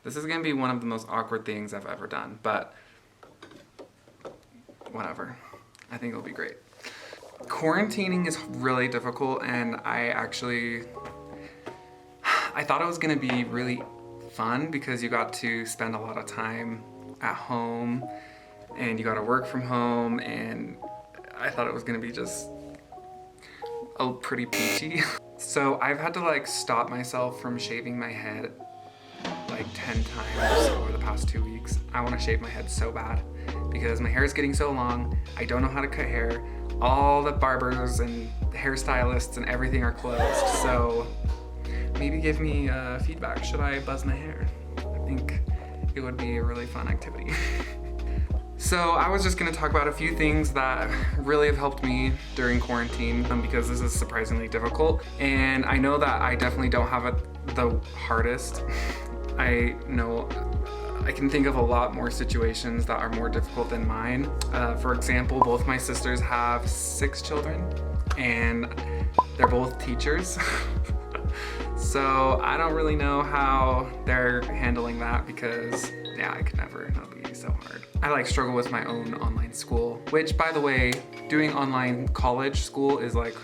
This is gonna be one of the most awkward things I've ever done, but whatever. I think it'll be great. Quarantining is really difficult, and I thought it was gonna be really fun because you got to spend a lot of time at home and you got to work from home, and I thought it was gonna be just pretty peachy. So I've had to like stop myself from shaving my head like 10 times over the past 2 weeks. I want to shave my head so bad because my hair is getting so long. I don't know how to cut hair. All the barbers and hairstylists and everything are closed. So maybe give me feedback. Should I buzz my hair? I think it would be a really fun activity. So I was just gonna talk about a few things that really have helped me during quarantine because this is surprisingly difficult. And I know that I definitely don't have it the hardest. I know I can think of a lot more situations that are more difficult than mine. For example, both my sisters have 6 children and they're both teachers. So I don't really know how they're handling that because yeah, I could never, that would be so hard. I like struggle with my own online school, which by the way, doing online college school is like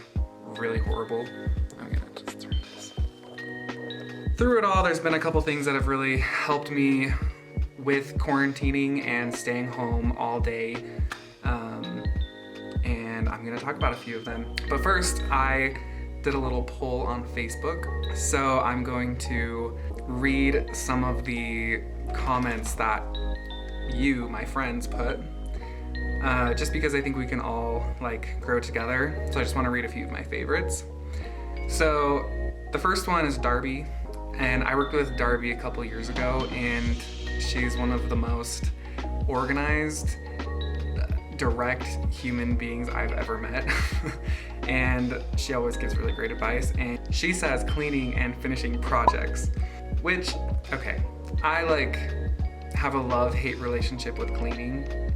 really horrible. I'm gonna just turn this. Through it all, there's been a couple things that have really helped me with quarantining and staying home all day. And I'm gonna talk about a few of them. But first, I did a little poll on Facebook. So I'm going to read some of the comments that you, my friends, put. Just because I think we can all like grow together. So I just wanna read a few of my favorites. So the first one is Darby. And I worked with Darby a couple years ago, and she's one of the most organized, direct human beings I've ever met. And she always gives really great advice. And she says cleaning and finishing projects, which, okay, I like have a love-hate relationship with cleaning.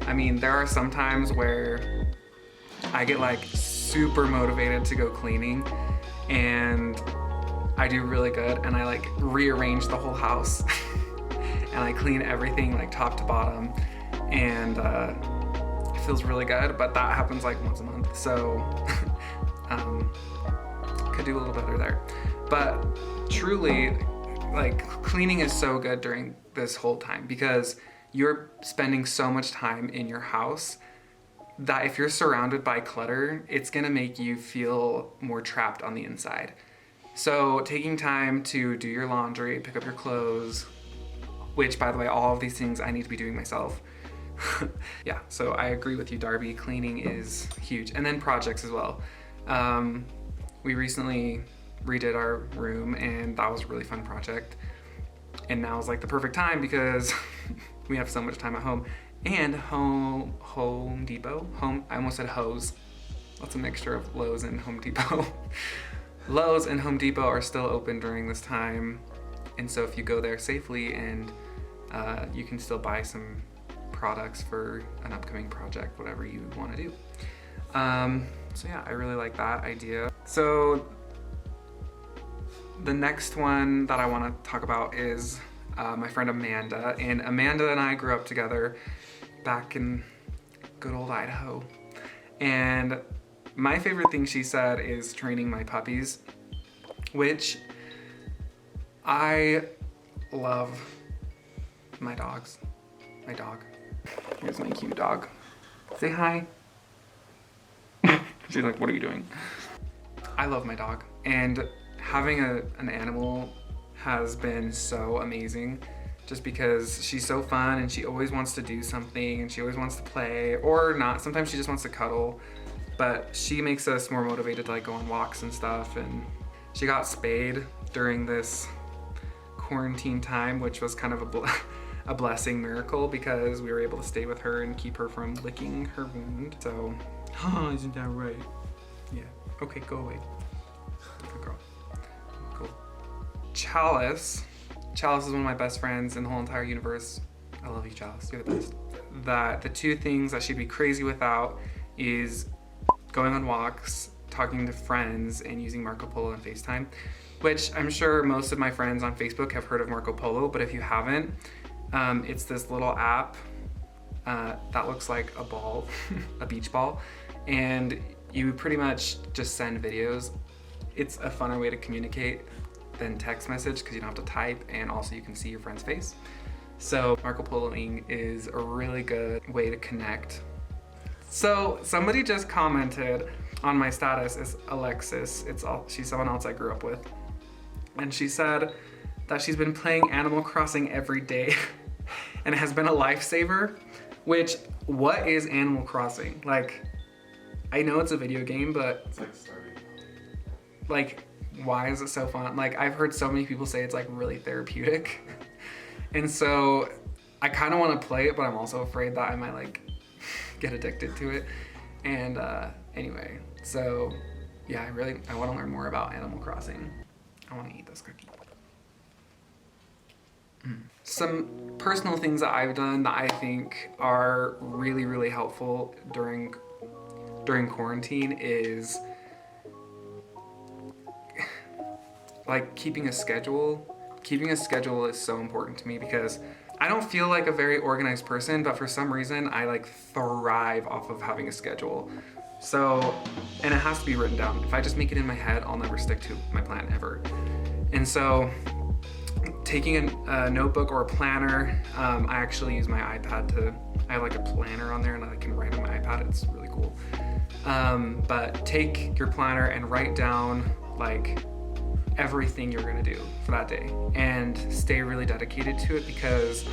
I mean, there are some times where I get like super motivated to go cleaning and I do really good and I like rearrange the whole house and I clean everything like top to bottom, and it feels really good, but that happens like once a month, so could do a little better there. But truly, like, cleaning is so good during this whole time because you're spending so much time in your house that if you're surrounded by clutter, it's gonna make you feel more trapped on the inside. So taking time to do your laundry, pick up your clothes, which by the way, all of these things I need to be doing myself. Yeah, so I agree with you, Darby. Cleaning is huge. And then projects as well. We recently redid our room and that was a really fun project. And now is like the perfect time because we have so much time at home. And Home Depot, I almost said Hose. That's a mixture of Lowe's and Home Depot. Lowe's and Home Depot are still open during this time. And so if you go there safely and you can still buy some products for an upcoming project, whatever you want to do. So yeah, I really like that idea. So the next one that I want to talk about is my friend Amanda. And Amanda and I grew up together back in good old Idaho. And my favorite thing she said is training my puppies, which I love my dogs. My dog. Here's my cute dog. Say hi. She's like, what are you doing? I love my dog, and having an animal has been so amazing just because she's so fun and she always wants to do something and she always wants to play or not. Sometimes she just wants to cuddle, but she makes us more motivated to like go on walks and stuff. And she got spayed during this quarantine time, which was kind of a blessing miracle because we were able to stay with her and keep her from licking her wound. So, isn't that right? Yeah, okay, go away. Good girl. Cool. Chalice is one of my best friends in the whole entire universe. I love you, Chalice, you're the best. That the two things that she'd be crazy without is going on walks, talking to friends, and using Marco Polo and FaceTime. which I'm sure most of my friends on Facebook have heard of Marco Polo, but if you haven't, it's this little app that looks like a ball, a beach ball, and you pretty much just send videos. It's a funner way to communicate than text message because you don't have to type, and also you can see your friend's face. So Marco Poloing is a really good way to connect. So somebody just commented on my status, is Alexis. She's someone else I grew up with. And she said that she's been playing Animal Crossing every day and it has been a lifesaver, which, what is Animal Crossing? Like, I know it's a video game, but it's like starting. Like, why is it so fun? Like, I've heard so many people say it's like really therapeutic. And so I kind of want to play it, but I'm also afraid that I might like get addicted to it. And anyway, so yeah, I want to learn more about Animal Crossing. I want to eat this cookie. Some personal things that I've done that I think are really, really helpful during quarantine is like keeping a schedule. Keeping a schedule is so important to me because I don't feel like a very organized person, but for some reason I like thrive off of having a schedule. So, and it has to be written down. If I just make it in my head, I'll never stick to my plan ever. And so taking a notebook or a planner, I actually use my iPad I have like a planner on there and I can write on my iPad. It's really cool. But take your planner and write down like everything you're gonna do for that day and stay really dedicated to it, because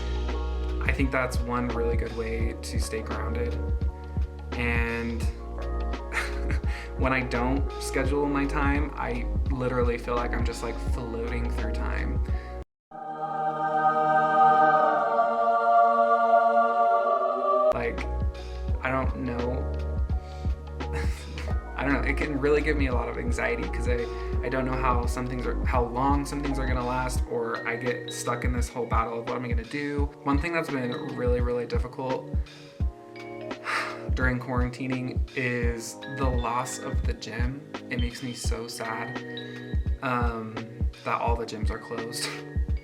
I think that's one really good way to stay grounded. And when I don't schedule my time, I literally feel like I'm just like floating through time. Like, I don't know. I don't know, it can really give me a lot of anxiety because I don't know how long some things are gonna last, or I get stuck in this whole battle of what am I gonna do. One thing that's been really, really difficult during quarantining is the loss of the gym. It makes me so sad that all the gyms are closed.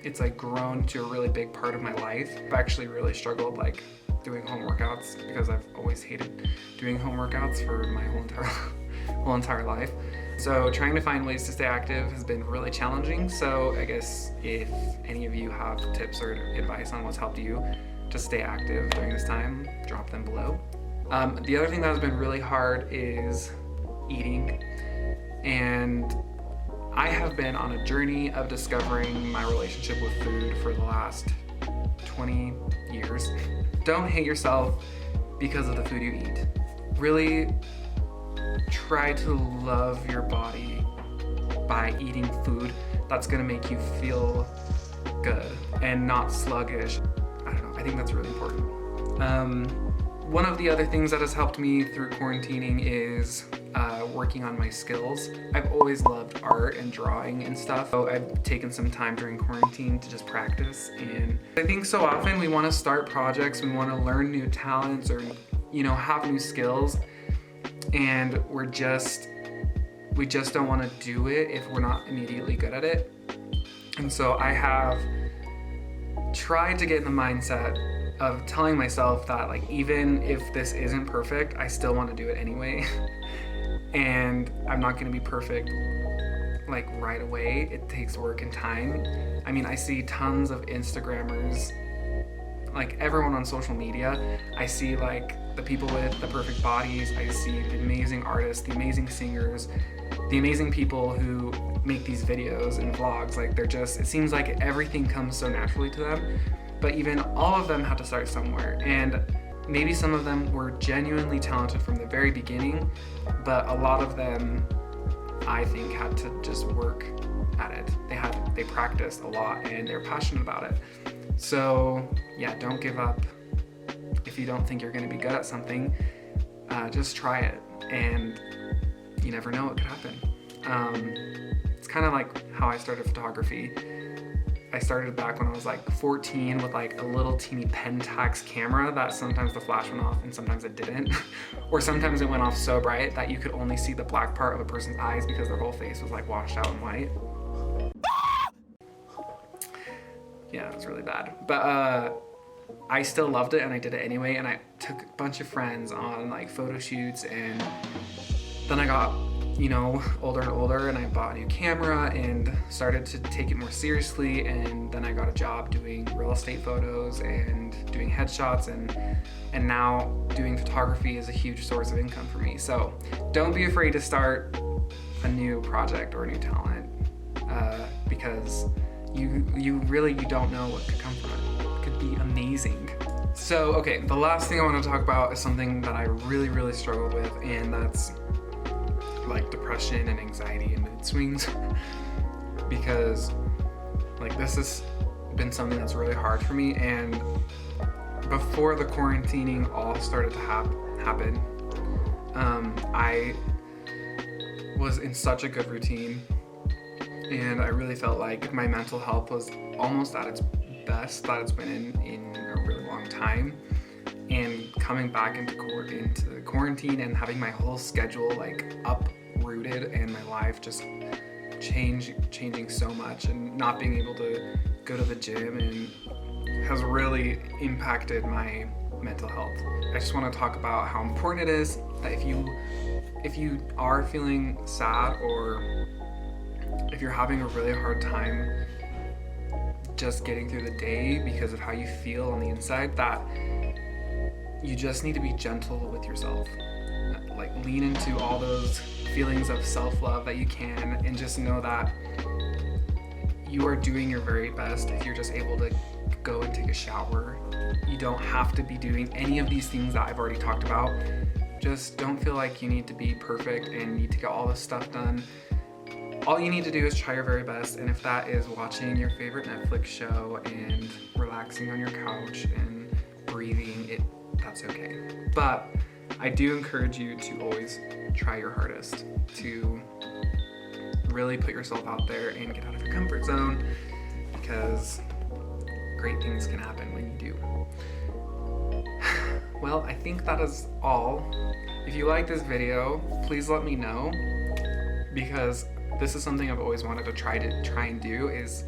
It's like grown to a really big part of my life. I've actually really struggled like doing home workouts because I've always hated doing home workouts for my whole entire life. So trying to find ways to stay active has been really challenging. So I guess if any of you have tips or advice on what's helped you to stay active during this time, drop them below. The other thing that has been really hard is eating. And I have been on a journey of discovering my relationship with food for the last 20 years. Don't hate yourself because of the food you eat. Really try to love your body by eating food that's gonna make you feel good and not sluggish. I don't know, I think that's really important. One of the other things that has helped me through quarantining is working on my skills. I've always loved art and drawing and stuff, so I've taken some time during quarantine to just practice. And I think so often we want to start projects, we want to learn new talents or, you know, have new skills, and we just don't want to do it if we're not immediately good at it. And so I have tried to get in the mindset of telling myself that like even if this isn't perfect, I still want to do it anyway. And I'm not going to be perfect like right away. It takes work and time. I mean, I see tons of Instagrammers, like everyone on social media. I see like the people with the perfect bodies. I see the amazing artists, the amazing singers, the amazing people who make these videos and vlogs. Like it seems like everything comes so naturally to them. But even all of them had to start somewhere. And maybe some of them were genuinely talented from the very beginning, but a lot of them, I think, had to just work at it. They practiced a lot and they're passionate about it. So yeah, don't give up. If you don't think you're gonna be good at something, just try it, and you never know what could happen. It's kind of like how I started photography. I started back when I was like 14 with like a little teeny Pentax camera that sometimes the flash went off and sometimes it didn't. Or sometimes it went off so bright that you could only see the black part of a person's eyes because their whole face was like washed out in white. Yeah, it was really bad. But I still loved it and I did it anyway, and I took a bunch of friends on like photo shoots, and then I got, you know, older and older, and I bought a new camera and started to take it more seriously, and then I got a job doing real estate photos and doing headshots, and now doing photography is a huge source of income for me. So don't be afraid to start a new project or a new talent, because you really don't know what could come from it. It could be amazing. So okay, the last thing I want to talk about is something that I really struggle with, and that's like depression and anxiety and mood swings. Because like this has been something that's really hard for me, and before the quarantining all started to happen, I was in such a good routine, and I really felt like my mental health was almost at its best that it's been in a really long time. And coming back into quarantine and having my whole schedule like uprooted and my life just changing so much, and not being able to go to the gym, and has really impacted my mental health. I just want to talk about how important it is that if you are feeling sad, or if you're having a really hard time just getting through the day because of how you feel on the inside, that you just need to be gentle with yourself. Like lean into all those feelings of self-love that you can, and just know that you are doing your very best if you're just able to go and take a shower. You don't have to be doing any of these things that I've already talked about. Just don't feel like you need to be perfect and need to get all this stuff done. All you need to do is try your very best, and if that is watching your favorite Netflix show and relaxing on your couch and breathing, that's okay. But I do encourage you to always try your hardest to really put yourself out there and get out of your comfort zone, because great things can happen when you do. Well, I think that is all. If you like this video, please let me know, because this is something I've always wanted to try and do is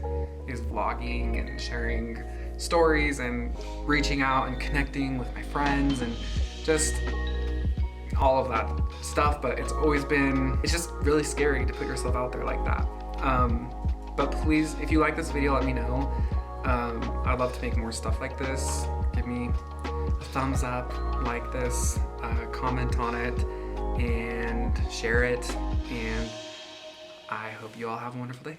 vlogging and sharing stories and reaching out and connecting with my friends and just all of that stuff. But it's just really scary to put yourself out there like that. But please, if you like this video, let me know. I'd love to make more stuff like this. Give me a thumbs up, like this, comment on it, and share it. And I hope you all have a wonderful day.